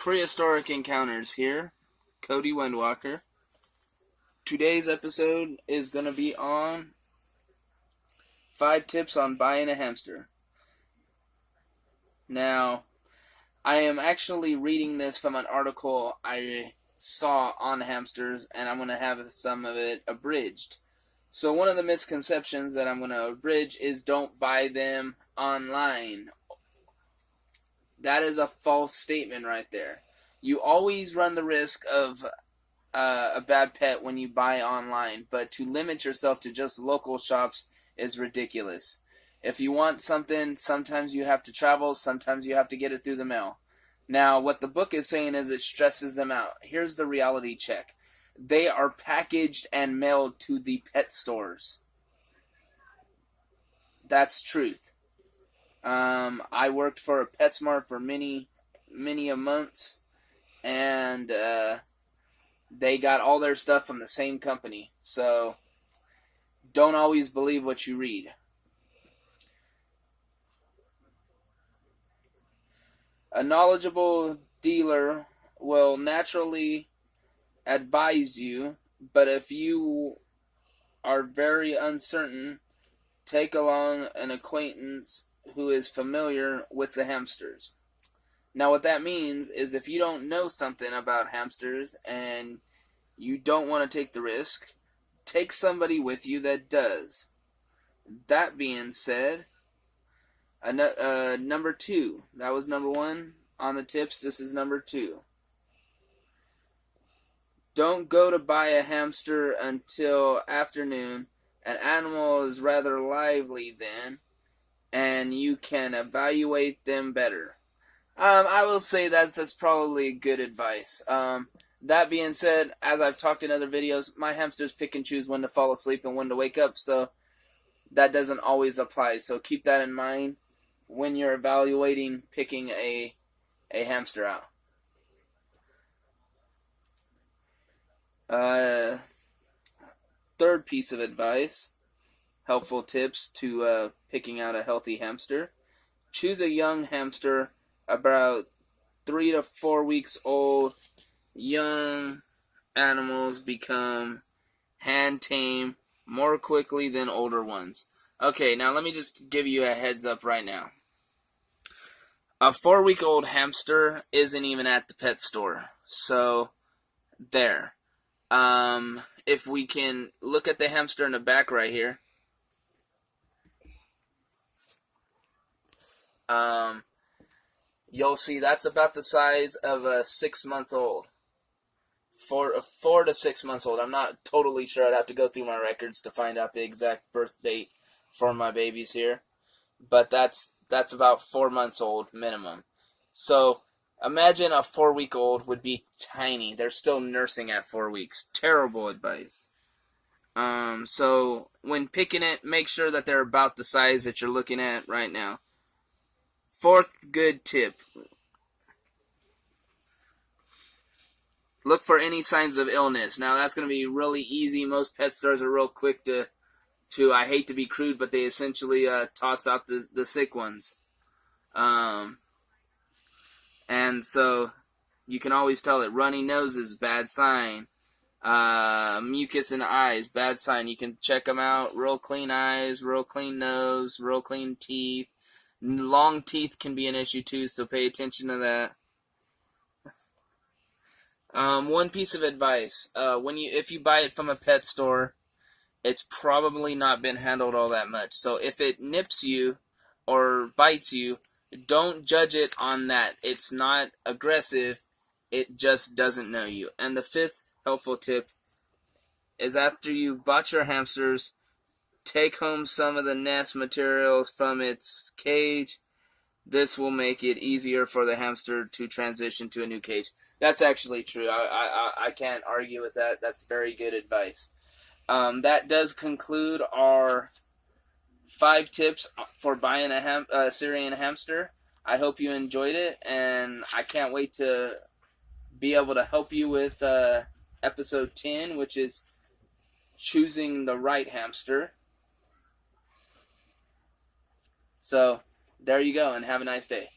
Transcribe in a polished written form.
Prehistoric Encounters here, Cody Windwalker. Today's episode is going to be on 5 tips on buying a hamster. Now, I am actually reading this from an article I saw on hamsters, and I'm going to have some of it abridged. So one of the misconceptions that I'm going to abridge is don't buy them online. That is a false statement right there. You always run the risk of a bad pet when you buy online, but to limit yourself to just local shops is ridiculous. If you want something, sometimes you have to travel, sometimes you have to get it through the mail. Now, what the book is saying is it stresses them out. Here's the reality check. They are packaged and mailed to the pet stores. That's truth. I worked for a PetSmart for many a months, and they got all their stuff from the same company. So, don't always believe what you read. A knowledgeable dealer will naturally advise you, but if you are very uncertain, take along an acquaintance who is familiar with the hamsters. Now what that means is if you don't know something about hamsters and you don't want to take the risk, take somebody with you that does. That being said, number 2. That was number 1 on the tips. This is number 2. Don't go to buy a hamster until afternoon. An animal is rather lively then, and you can evaluate them better. I will say that's probably good advice. That being said, as I've talked in other videos, my hamsters pick and choose when to fall asleep and when to wake up, so that doesn't always apply. So keep that in mind when you're evaluating picking a hamster out. Third piece of advice, helpful tips to picking out a healthy hamster. Choose a young hamster about 3 to 4 weeks old. Young animals become hand tame more quickly than older ones. Okay, now let me just give you a heads up right now. A 4-week-old hamster isn't even at the pet store. So, there. If we can look at the hamster in the back right here. You'll see that's about the size of a 6-month-old. 4 to 6 months old. I'm not totally sure. I'd have to go through my records to find out the exact birth date for my babies here. But that's about 4 months old minimum. So imagine a 4-week-old would be tiny. They're still nursing at 4 weeks. Terrible advice. So when picking it, make sure that they're about the size that you're looking at right now. 4th good tip. Look for any signs of illness. Now that's going to be really easy. Most pet stores are real quick to I hate to be crude, but they essentially toss out the sick ones. And so you can always tell it. Runny noses, bad sign. Mucus in the eyes, bad sign. You can check them out. Real clean eyes, real clean nose, real clean teeth. Long teeth can be an issue too, so pay attention to that. One piece of advice: if you buy it from a pet store, it's probably not been handled all that much. So if it nips you or bites you, don't judge it on that. It's not aggressive; it just doesn't know you. And the 5th helpful tip is after you've bought your hamsters, take home some of the nest materials from its cage. This will make it easier for the hamster to transition to a new cage. That's actually true. I can't argue with that. That's very good advice. That does conclude our 5 tips for buying a Syrian hamster. I hope you enjoyed it, and I can't wait to be able to help you with episode 10, which is choosing the right hamster. So, there you go, and have a nice day.